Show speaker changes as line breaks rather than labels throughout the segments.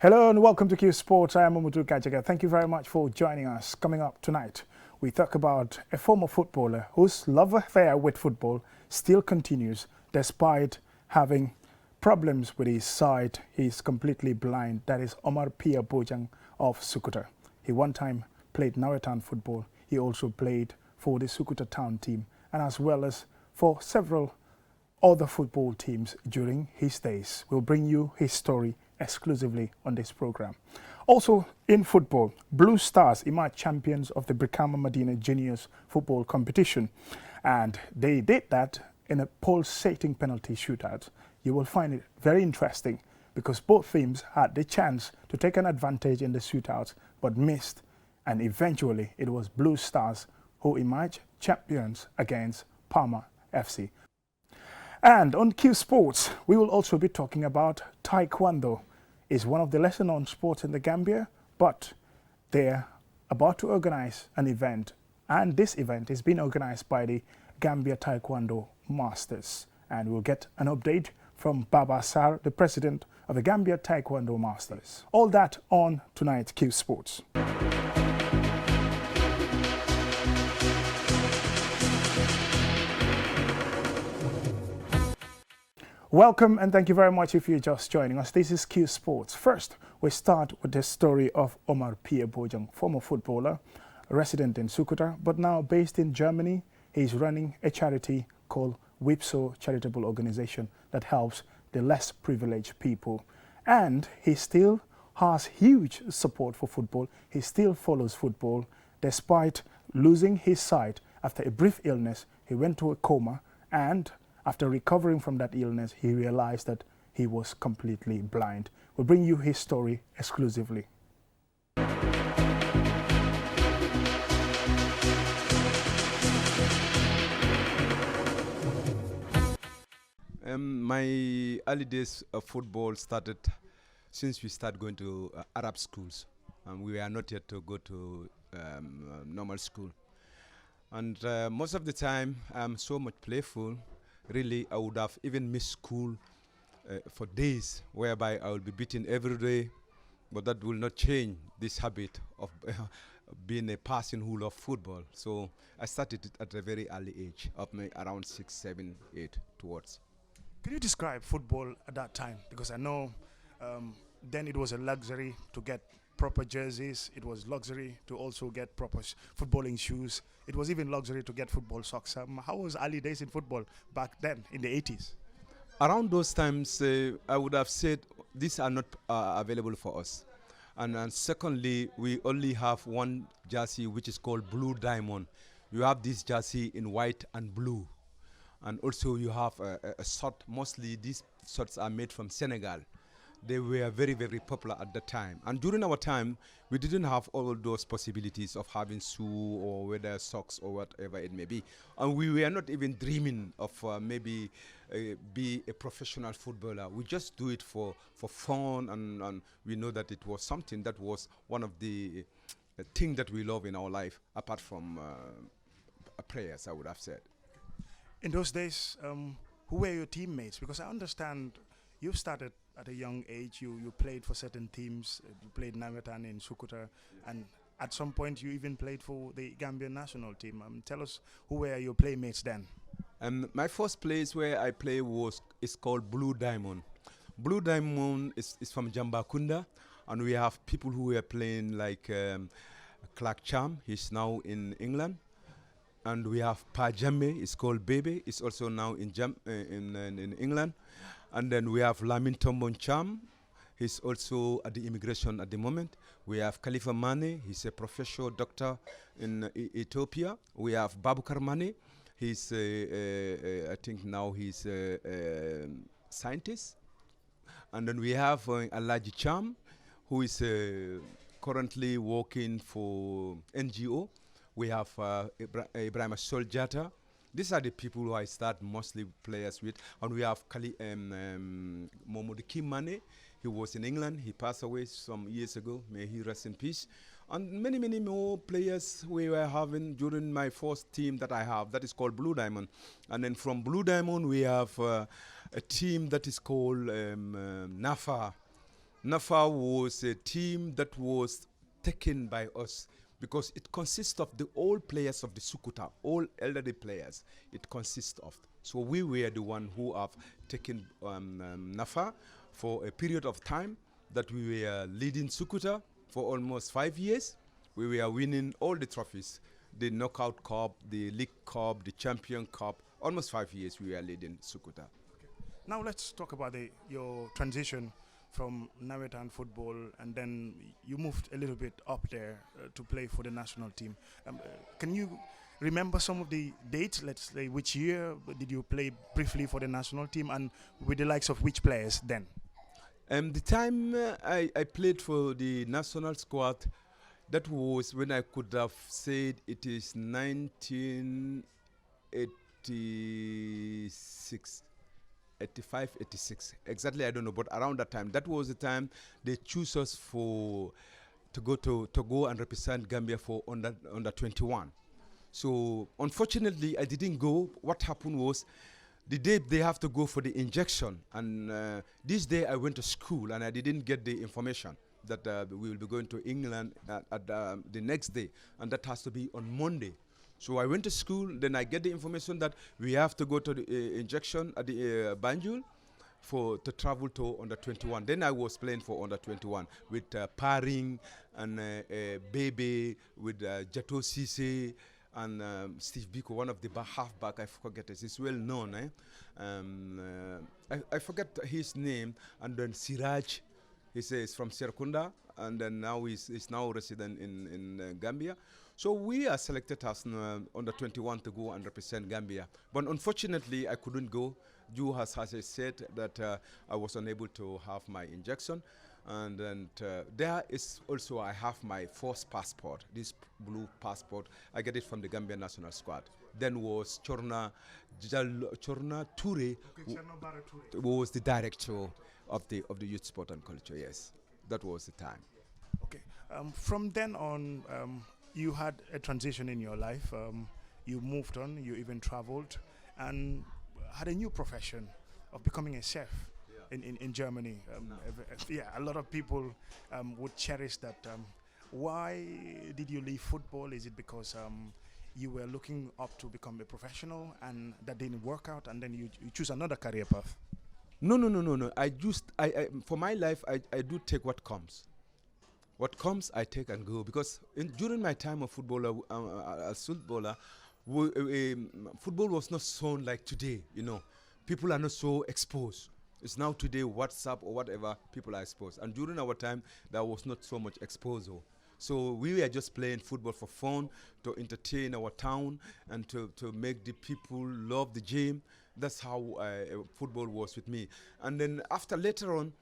Hello and welcome to Qsports. I am Omar. Thank you very much for joining us. Coming up tonight, we talk about a former footballer whose love affair with football still continues despite having problems with his sight. He's completely blind. That is Omar Bojang of Sukuta. He one time played Nawetan football. He also played for the Sukuta town team and as well as for several other football teams during his days. We'll bring you his story exclusively on this program. Also in football, Blue Stars emerged champions of the Medina Juniors football competition, and they did that in a pulsating penalty shootout. You will find it very interesting because both teams had the chance to take an advantage in the shootout but missed, and eventually it was Blue Stars who emerged champions against Palmer FC. And on Qsports, we will also be talking about Taekwondo. It's one of the lesser known sports in the Gambia, but they're about to organize an event, and this event is being organized by the Gambia Taekwondo Masters. And we'll get an update from Baba Sar, the president of the Gambia Taekwondo Masters. All that on tonight's Qsports. Welcome and thank you very much if you're just joining us. This is Qsports. First, we start with the story of Omar Bojang, former footballer, resident in Sukuta, but now based in Germany. He's running a charity called Qsports charitable organization that helps the less privileged people. And he still has huge support for football. He still follows football despite losing his sight after a brief illness. He went to a coma, and after recovering from that illness, he realized that he was completely blind. We'll bring you his story exclusively.
My early days of football started since we started going to Arab schools. We were not yet to go to normal school. And most of the time, I'm so much playful. Really, I would have even missed school for days, whereby I will be beaten every day, but that will not change this habit of being a person who loves football. So I started it at a very early age, of around 6, 7, 8 towards.
Can you describe football at that time? Because I know then it was a luxury to get proper jerseys. It was luxury to also get proper footballing shoes. It was even luxury to get football socks. How was early days in football back then in the 80s?
Around those times, I would have said these are not available for us. And secondly, we only have one jersey which is called Blue Diamond. You have this jersey in white and blue. And also you have a short, mostly these shorts are made from Senegal. They were very, very popular at the time. And during our time, we didn't have all those possibilities of having shoe or whether socks or whatever it may be. And we were not even dreaming of maybe be a professional footballer. We just do it for fun, and we know that it was something that was one of the things that we love in our life, apart from prayers, I would have said.
In those days, who were your teammates? Because I understand you started at a young age. You played for certain teams. You played Nawetan in Sukuta, and at some point you even played for the Gambian national team. Tell us, who were your playmates then?
My first place where I play is called Blue Diamond. Blue Diamond is from Jambakunda, and we have people who were playing like Clark Cham. He's now in England. And we have Pajame, it's called Bebe, it's also now in England. And then we have Lamin Tombon Cham, he's also at the immigration at the moment. We have Khalifa Mane, he's a professional doctor in Ethiopia. We have Babukar Mane, he's I think now he's a scientist. And then we have Alaji Cham, who is currently working for NGO. We have Ibrahim Soljata. These are the people who I start mostly players with. And we have Mohamed Kimane. He was in England. He passed away some years ago. May he rest in peace. And many, many more players we were having during my first team that I have. That is called Blue Diamond. And then from Blue Diamond, we have a team that is called NAFA. NAFA was a team that was taken by us because it consists of the old players of the Sukuta, all elderly players. It consists of. So we were the one who have taken NAFA for a period of time that we were leading Sukuta for almost 5 years. We were winning all the trophies, the Knockout Cup, the League Cup, the Champion Cup. Almost 5 years we were leading Sukuta.
Now let's talk about your transition from Nawetan football, and then you moved a little bit up there to play for the national team. Can you remember some of the dates? Let's say which year did you play briefly for the national team, and with the likes of which players then?
The time I played for the national squad, that was when I could have said it is 1986. 85, 86. Exactly, I don't know, but around that time, that was the time they choose us to go and represent Gambia for under 21. So unfortunately, I didn't go. What happened was, the day they have to go for the injection, and this day I went to school and I didn't get the information that we will be going to England at the next day, and that has to be on Monday. So I went to school, then I get the information that we have to go to the injection at the Banjul to travel to under 21. Then I was playing for under 21 with Paring and Bebe, with Jato Sise and Steve Biko, one of the halfback, I forget it. He's well known. I forget his name. And then Siraj, he says from Serkunda, and then now he's now resident in Gambia. So we are selected as under 21 to go and represent Gambia. But unfortunately, I couldn't go. Due as I said that I was unable to have my injection. And then there is also, I have my first passport, this blue passport. I get it from the Gambia national squad. Then was Chorna Ture, was the director of the youth sport and culture. Yes, that was the time.
Okay. From then on, you had a transition in your life. You moved on. You even traveled and had a new profession of becoming a chef in Germany. A lot of people would cherish that. Why did you leave football? Is it because you were looking up to become a professional and that didn't work out, and then you choose another career path?
No. I for my life, I do take what comes. What comes, I take and go. Because during my time of footballer, as footballer, football was not shown like today. You know, people are not so exposed. It's now today WhatsApp or whatever, people are exposed. And during our time, there was not so much exposure. So we were just playing football for fun, to entertain our town, and to make the people love the game. That's how football was with me. And then later on,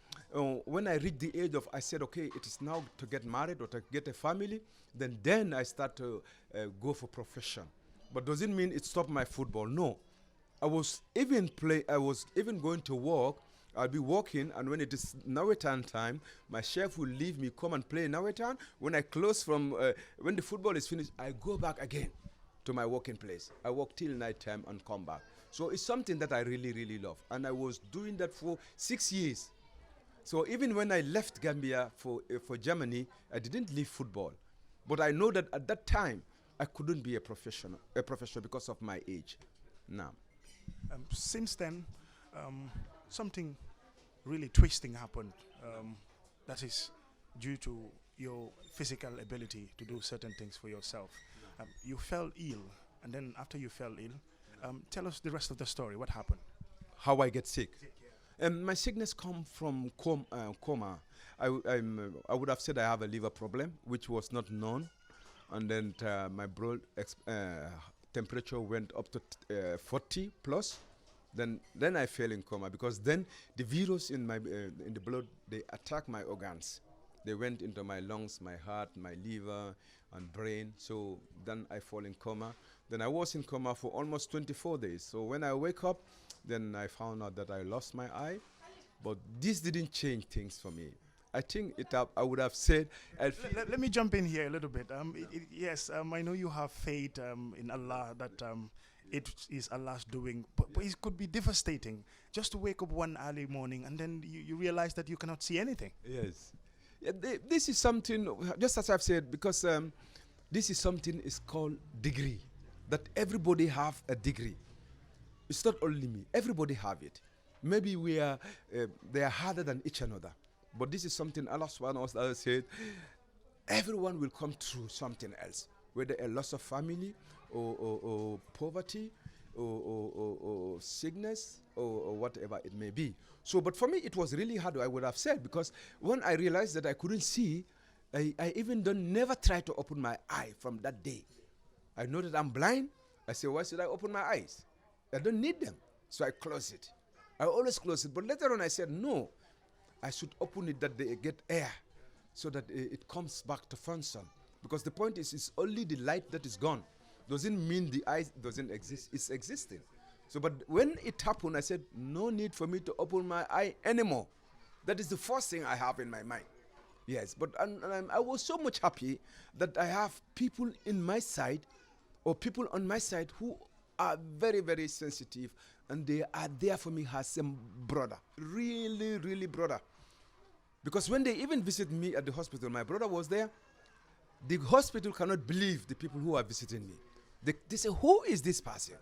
when I reached the age of, I said, okay, it is now to get married or to get a family, then I start to go for profession. But doesn't mean it stopped my football, no. I was even going to work. I'll be working, and when it is Nawetan time, my chef will leave me, come and play Nawetan. When I close when the football is finished, I go back again to my working place. I work till night time and come back. So it's something that I really, really love. And I was doing that for 6 years. So even when I left Gambia for Germany, I didn't leave football. But I know that at that time, I couldn't be a professional because of my age. Now.
Since then, something really twisting happened. That is due to your physical ability to do certain things for yourself. You fell ill, and then after you fell ill, tell us the rest of the story. What happened?
How I get sick. My sickness comes from coma. I would have said I have a liver problem, which was not known. And then my blood temperature went up to 40 plus. Then I fell in coma, because then the virus in the blood, they attack my organs. They went into my lungs, my heart, my liver, and brain. So then I fall in coma. Then I was in coma for almost 24 days. So when I wake up, then I found out that I lost my eye. But this didn't change things for me. I think I would have said.
Let me jump in here a little bit. Yes, I know you have faith in Allah that it is Allah's doing, but it could be devastating just to wake up one early morning and then you realize that you cannot see anything.
Yes. Yeah, this is something, just as I've said, because this is something is called degree, that everybody have a degree. It's not only me. Everybody have it. Maybe they are harder than each another. But this is something Allah subhanahu wa ta'ala said, everyone will come through something else, whether a loss of family or poverty or sickness or whatever it may be. So, but for me, it was really hard, I would have said, because when I realized that I couldn't see, I even never try to open my eye from that day. I know that I'm blind. I say, why should I open my eyes? I don't need them. So I close it. I always close it. But later on I said, no, I should open it that they get air so that it comes back to function. Because the point is, it's only the light that is gone. Doesn't mean the eye doesn't exist. It's existing. So, but when it happened, I said, no need for me to open my eye anymore. That is the first thing I have in my mind. Yes, but I was so much happy that I have people in my side or people on my side who are very, very sensitive, and they are there for me as a brother. Really, really brother. Because when they even visit me at the hospital, my brother was there. The hospital cannot believe the people who are visiting me. They say, who is this person?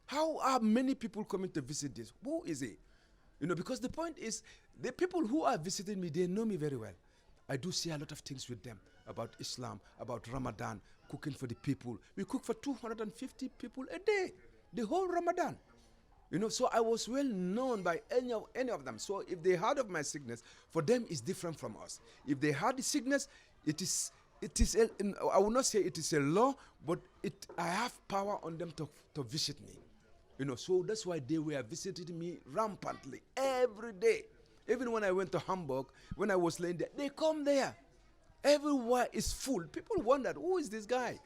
How are many people coming to visit this? Who is he? You know, because the point is, the people who are visiting me, they know me very well. I do see a lot of things with them about Islam, about Ramadan, cooking for the people. We cook for 250 people a day, the whole Ramadan. You know, so I was well known by any of them. So if they heard of my sickness, for them it's different from us. If they had the sickness, it is I will not say it is a law, but I have power on them to visit me. You know, so that's why they were visiting me rampantly every day. Even when I went to Hamburg, when I was laying there, they come there. Everywhere is full. People wondered, who is this guy?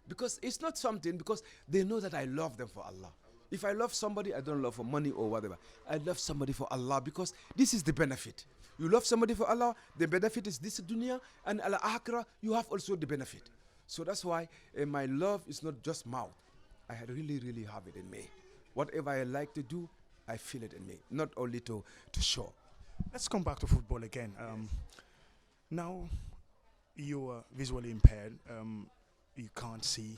Because it's not something, because they know that I love them for Allah. If I love somebody, I don't love for money or whatever. I love somebody for Allah because this is the benefit. You love somebody for Allah, the benefit is this dunya, and al-akhirah, you have also the benefit. So that's why my love is not just mouth. I really, really have it in me. Whatever I like to do, I feel it in me, not only to show.
Let's come back to football again. Now, you are visually impaired. You can't see.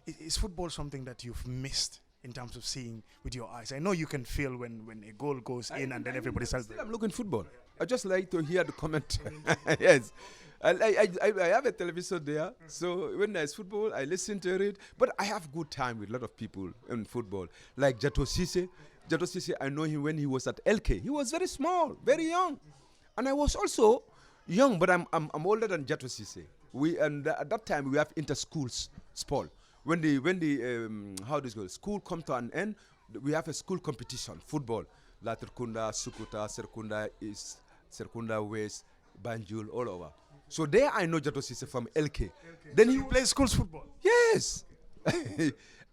Is football something that you've missed in terms of seeing with your eyes? I know you can feel when a goal goes in and then everybody celebrates.
I'm looking football. I just like to hear the comment. Yes. I have a television there, so when there's football, I listen to it. But I have good time with a lot of people in football, like Jato Cisse. Jato Cisse, I know him when he was at LK. He was very small, very young, and I was also young, but I'm older than Jato Cisse. At that time we have inter-schools sport. When the how this goes, school come to an end, we have a school competition, football. Latrikunda, Sukuta, Serkunda East, Serkunda West, Banjul, all over. So there I know Jato Cisse from LK. Then
so he plays schools football?
Yes.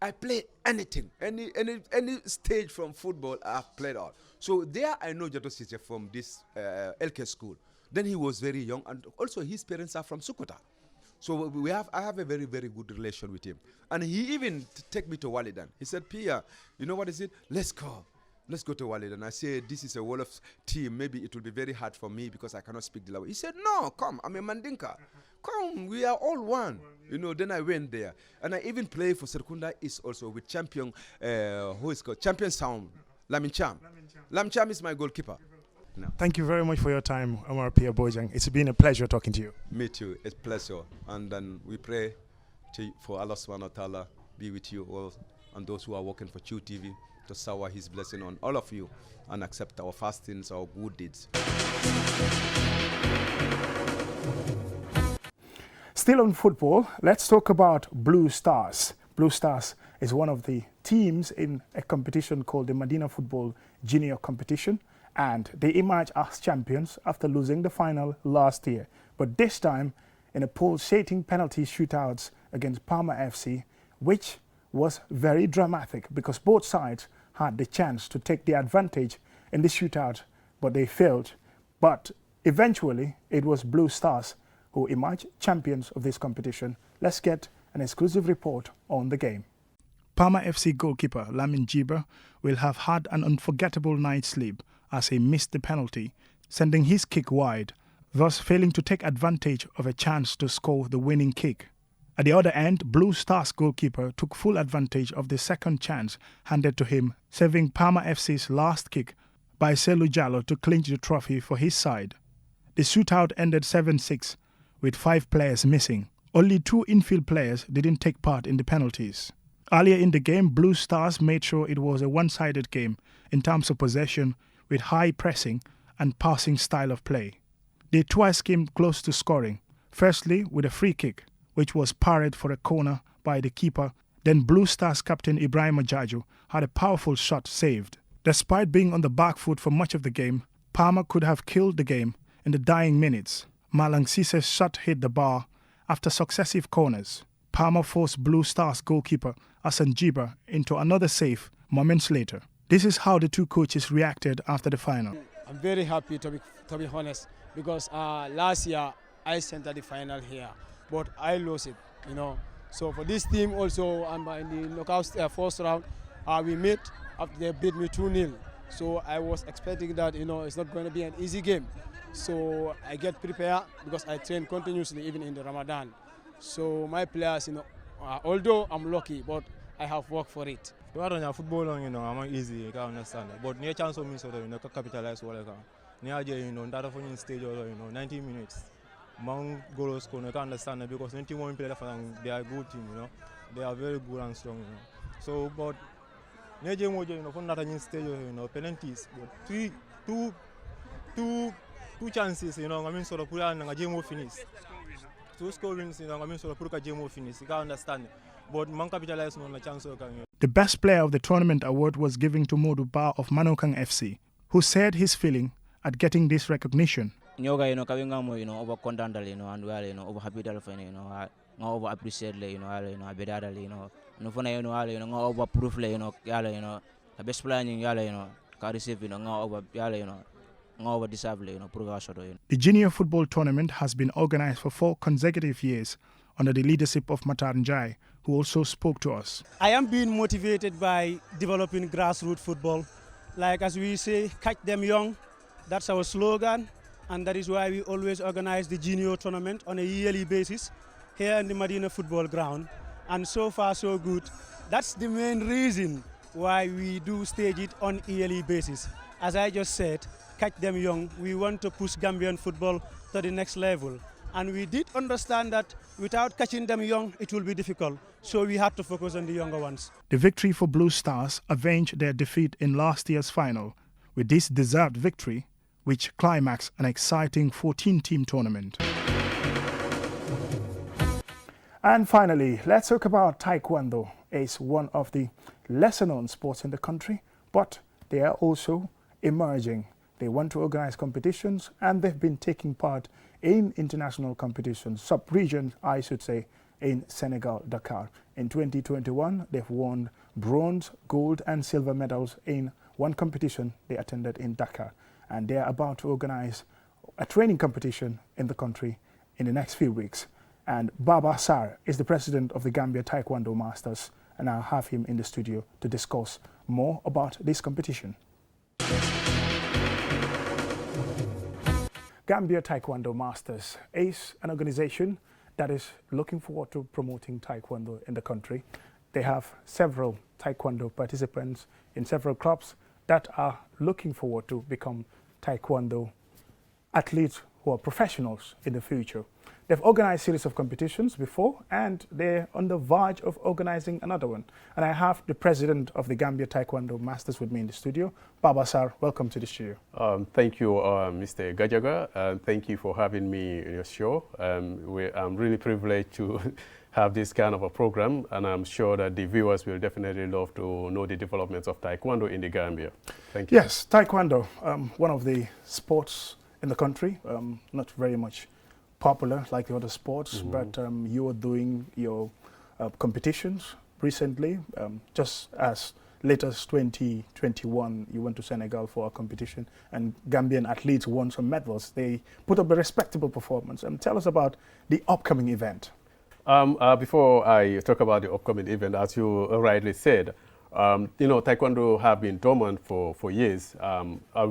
I play anything, any stage from football I've played all. So there I know Jato Cisse from this LK school. Then he was very young, and also his parents are from Sukuta. So I have a very, very good relation with him. And he even take me to Walidan. He said, Pia, you know what is it? Let's go to Walidan. I said, this is a Wolof team. Maybe it will be very hard for me because I cannot speak the language. He said, no, come, I'm a Mandinka. Come, we are all one. You know, then I went there. And I even play for Serkunda East also with champion, who is called Champion Sound, Lamin Cham. Lamin Cham is my goalkeeper. No.
Thank you very much for your time, Omar Bojang. It's been a pleasure talking to you.
Me too. It's a pleasure. And then we pray for Allah subhanahu wa ta'ala be with you all and those who are working for Chew TV to shower his blessing on all of you and accept our fastings, our good deeds.
Still on football, let's talk about Blue Stars. Blue Stars is one of the teams in a competition called the Medina Football Junior Competition. And they emerged as champions after losing the final last year. But this time, in a pulsating penalty shootouts against Palmer FC, which was very dramatic because both sides had the chance to take the advantage in the shootout, but they failed. But eventually, it was Blue Stars who emerged champions of this competition. Let's get an exclusive report on the game. Parma FC goalkeeper Lamin Jiba will have had an unforgettable night's sleep as he missed the penalty, sending his kick wide, thus failing to take advantage of a chance to score the winning kick. At the other end, Blue Stars goalkeeper took full advantage of the second chance handed to him, saving Parma FC's last kick by Selu Jallo to clinch the trophy for his side. The shootout ended 7-6, with 5 players missing. Only 2 infield players didn't take part in the penalties. Earlier in the game, Blue Stars made sure it was a one-sided game in terms of possession, with high pressing and passing style of play. They twice came close to scoring, firstly with a free kick, which was parried for a corner by the keeper. Then Blue Stars captain Ibrahim Ajaju had a powerful shot saved. Despite being on the back foot for much of the game, Parma could have killed the game in the dying minutes. Malang Sise's shot hit the bar after successive corners. Parma forced Blue Stars goalkeeper Hassan Jiba into another save moments later. This is how the two coaches reacted after the final.
I'm very happy to be honest, because last year I entered the final here, but I lost it, So for this team also, in the knockout first round, we met after they beat me 2-0. So I was expecting that, it's not going to be an easy game. So I get prepared because I train continuously even in the Ramadan. So my players, although I'm lucky, but I have worked for it.
Football, I'm easy, you can understand. But near chance of me, so capitalize what I can. Near that of stage, 90 minutes. Mang goals, you can understand it because 91 players, they are a good team, They are very good and strong, So, but near game, from that stage, penalties, but two chances, sort of put on a game finish. 2 scorings, sort of put a game finish. You can understand it. But man capitalize on the chance.
The best player of the tournament award was given to Modu Ba of Manokang FC, who said his feeling at getting this recognition.
Nyoga, over content, and well, over happy over appreciate, bedadal, over proof, the best player, can receive, over, over
The junior football tournament has been organized for 4 consecutive years under the leadership of Matar Njai, who also spoke to us.
I am being motivated by developing grassroots football. Like as we say, catch them young. That's our slogan. And that is why we always organize the junior tournament on a yearly basis here in the Medina football ground. And so far, so good. That's the main reason why we do stage it on a yearly basis. As I just said, catch them young. We want to push Gambian football to the next level. And we did understand that without catching them young, it will be difficult. So we had to focus on the younger ones.
The victory for Blue Stars avenged their defeat in last year's final. With this deserved victory, which climaxed an exciting 14-team tournament. And finally, let's talk about Taekwondo. It's one of the lesser-known sports in the country, but they are also emerging. They want to organize competitions, and they've been taking part in international competitions, sub-region, I should say, in Senegal, Dakar. In 2021, they've won bronze, gold, and silver medals in one competition they attended in Dakar. And they're about to organize a training competition in the country in the next few weeks. And Baba Sarr is the president of the Gambia Taekwondo Masters, and I'll have him in the studio to discuss more about this competition. Gambia Taekwondo Masters is an organization that is looking forward to promoting Taekwondo in the country. They have several Taekwondo participants in several clubs that are looking forward to become Taekwondo athletes who are professionals in the future. They've organized a series of competitions before, and they're on the verge of organizing another one. And I have the president of the Gambia Taekwondo Masters with me in the studio, Baba Sarr. Welcome to the studio.
Thank you, Mr. Gajaga, and thank you for having me in your show. I'm really privileged to have this kind of a program, and I'm sure that the viewers will definitely love to know the developments of Taekwondo in the Gambia. Thank you.
Yes, Taekwondo, one of the sports in the country, not very much popular like the other sports, but you are doing your competitions recently. Just as late as 2021, you went to Senegal for a competition, and Gambian athletes won some medals. They put up a respectable performance. Tell us about the upcoming event.
Before I talk about the upcoming event, as you rightly said, Taekwondo have been dormant for years.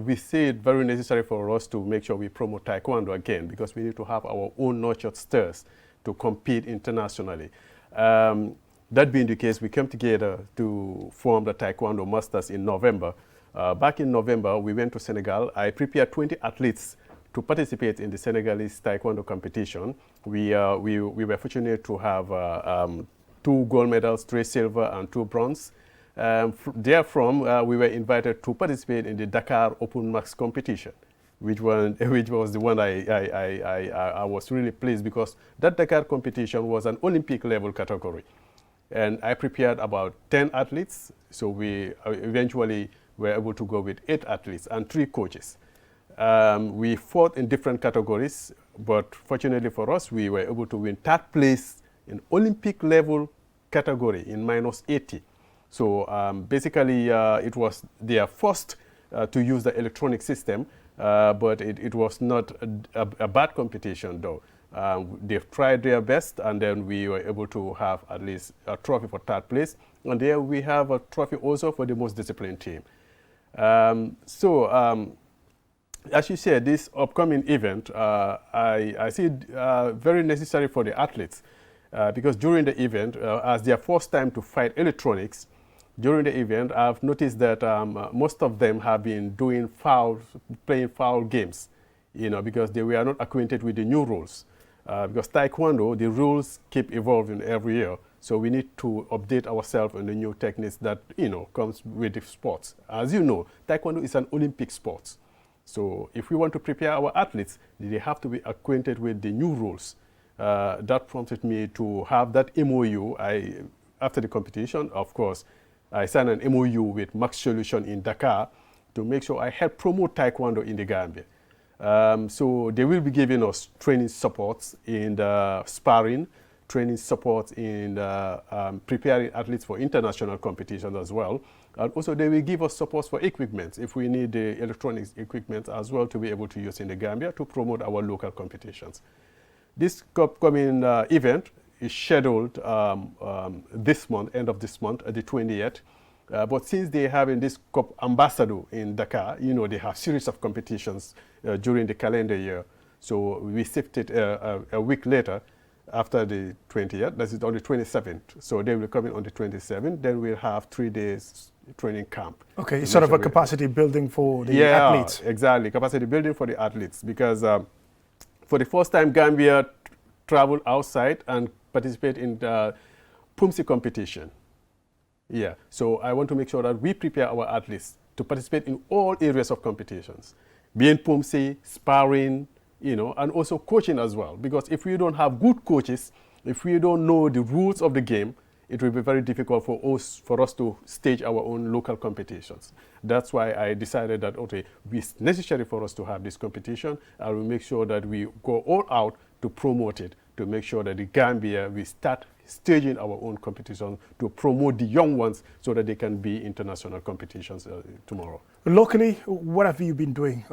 We see it very necessary for us to make sure we promote Taekwondo again, because we need to have our own nurtured stars to compete internationally. That being the case, we came together to form the Taekwondo Masters in November. Back in November, we went to Senegal. I prepared 20 athletes to participate in the Senegalese Taekwondo competition. We were fortunate to have 2 gold medals, 3 silver and 2 bronze. Therefrom, we were invited to participate in the Dakar Open Max competition, which was the one I was really pleased, because that Dakar competition was an Olympic level category. And I prepared about 10 athletes, so we eventually were able to go with 8 athletes and 3 coaches. We fought in different categories, but fortunately for us, we were able to win 3rd place in Olympic level category in -80. So basically, it was their first to use the electronic system, but it was not a bad competition, though. They've tried their best, and then we were able to have at least a trophy for 3rd place. And there we have a trophy also for the most disciplined team. As you said, this upcoming event, I see it very necessary for the athletes, because during the event, as their first time to fight electronics, during the event, I've noticed that most of them have been doing playing foul games, because they were not acquainted with the new rules. Because Taekwondo, the rules keep evolving every year, so we need to update ourselves on the new techniques that, comes with the sports. As you know, Taekwondo is an Olympic sport. So if we want to prepare our athletes, they have to be acquainted with the new rules. That prompted me to have that MOU. After the competition, of course, I signed an MOU with Max Solution in Dakar to make sure I help promote Taekwondo in the Gambia. So they will be giving us training supports in the sparring, training supports in preparing athletes for international competitions as well. And also they will give us support for equipment if we need the electronics equipment as well to be able to use in the Gambia to promote our local competitions. This upcoming event is scheduled this month, end of this month, the 20th. But since they're having this Cup Ambassador in Dakar, they have series of competitions during the calendar year. So we shifted a week later after the 20th, that is on the 27th. So they will come in on the 27th. Then we'll have 3 days training camp.
Okay, it's sort of a capacity building for the athletes.
Yeah, exactly, capacity building for the athletes. Because for the first time, Gambia traveled outside and participate in the PUMSI competition. Yeah, so I want to make sure that we prepare our athletes to participate in all areas of competitions, being PUMSI, sparring, and also coaching as well. Because if we don't have good coaches, if we don't know the rules of the game, it will be very difficult for us to stage our own local competitions. That's why I decided that, okay, it's necessary for us to have this competition. I will make sure that we go all out to promote it, to make sure that the Gambia, we start staging our own competition to promote the young ones so that they can be international competitions tomorrow.
Locally, what have you been doing?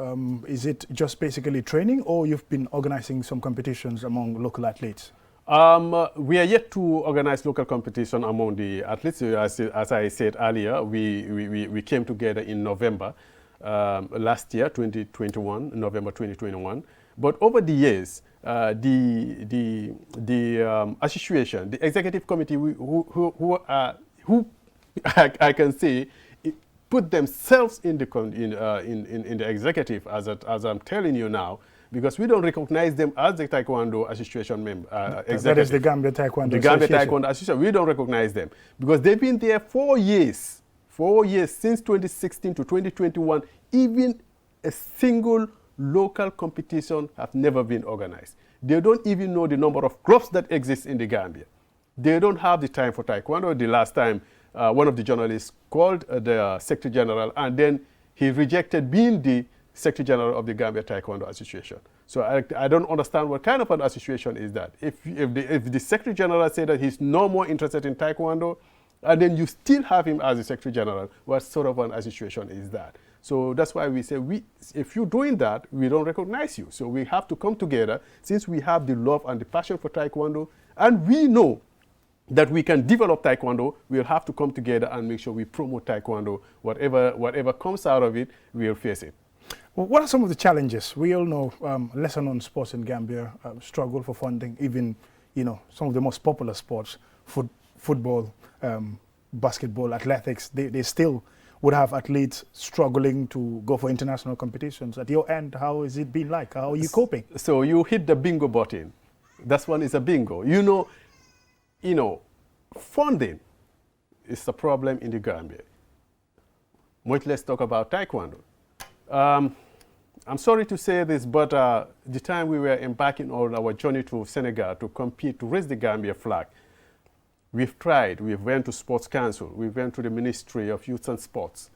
Is it just basically training, or you've been organizing some competitions among local athletes?
We are yet to organize local competition among the athletes. As I said earlier, we came together in November last year, 2021, November 2021. But over the years, the association, the executive committee, who I can say put themselves in the executive, as I'm telling you now, because we don't recognize them as the Taekwondo Association member.
That is the Gambia Taekwondo
Association. The Gambia Taekwondo Association. We don't recognize them because they've been there 4 years. 4 years since 2016 to 2021. Even a single local competition have never been organized. They don't even know the number of clubs that exist in the Gambia. They don't have the time for Taekwondo. The last time, one of the journalists called the Secretary General, and then he rejected being the Secretary General of the Gambia Taekwondo Association. So I don't understand what kind of an association is that. If the Secretary General said that he's no more interested in Taekwondo, and then you still have him as the Secretary General, what sort of an association is that? So that's why we say, if you're doing that, we don't recognize you. So we have to come together, since we have the love and the passion for Taekwondo, And we know that we can develop Taekwondo. We'll have to come together and make sure we promote Taekwondo. Whatever comes out of it, we'll face it.
Well, what are some of the challenges? We all know lesser-known sports in Gambia struggle for funding. Even, you know, some of the most popular sports, football, basketball, athletics, they still would have athletes struggling to go for international competitions. At your end, how has it been like? How are you coping?
So you hit the bingo button. That one is a bingo. You know, funding is a problem in the Gambia. Much less talk about Taekwondo. I'm sorry to say this, but the time we were embarking on our journey to Senegal to compete, to raise the Gambia flag, we've tried. We went to Sports Council. We went to the Ministry of Youth and Sports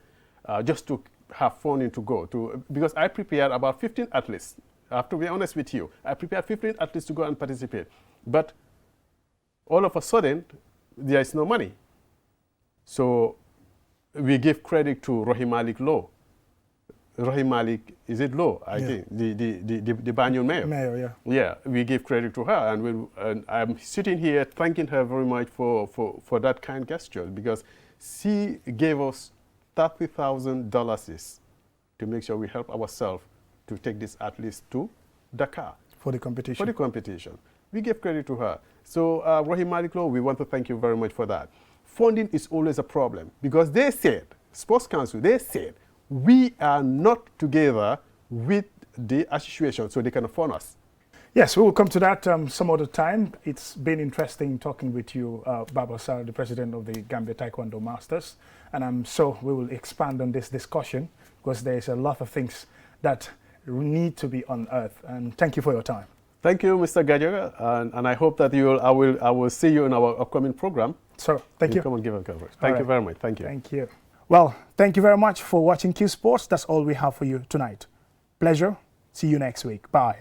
just to have funding to go to, because I prepared about 15 athletes. I have to be honest with you. I prepared 15 athletes to go and participate. But all of a sudden, there is no money. So we give credit to Rohim Malik Law. Rohim Malik, is it Law? I think, the Banjul mayor.
Mayor, yeah.
Yeah, we give credit to her. And I'm sitting here thanking her very much for that kind gesture, because she gave us $30,000 to make sure we help ourselves to take these athletes to Dakar.
For the competition.
For the competition. We give credit to her. So, Rohim Malik Law, we want to thank you very much for that. Funding is always a problem, because they said, Sports Council, they said, we are not together with the association, so they can fund us.
Yes, we will come to that some other time. It's been interesting talking with you, Baba Sarr, the president of the Gambia Taekwondo Masters. And I'm sure we will expand on this discussion, because there's a lot of things that need to be unearthed. And thank you for your time.
Thank you, Mr. Gajaga, and I hope that I will see you in our upcoming program.
So, thank you.
Come and give a coverage. Thank you very much. Thank you.
Thank you. Well, thank you very much for watching Qsports. That's all we have for you tonight. Pleasure. See you next week. Bye.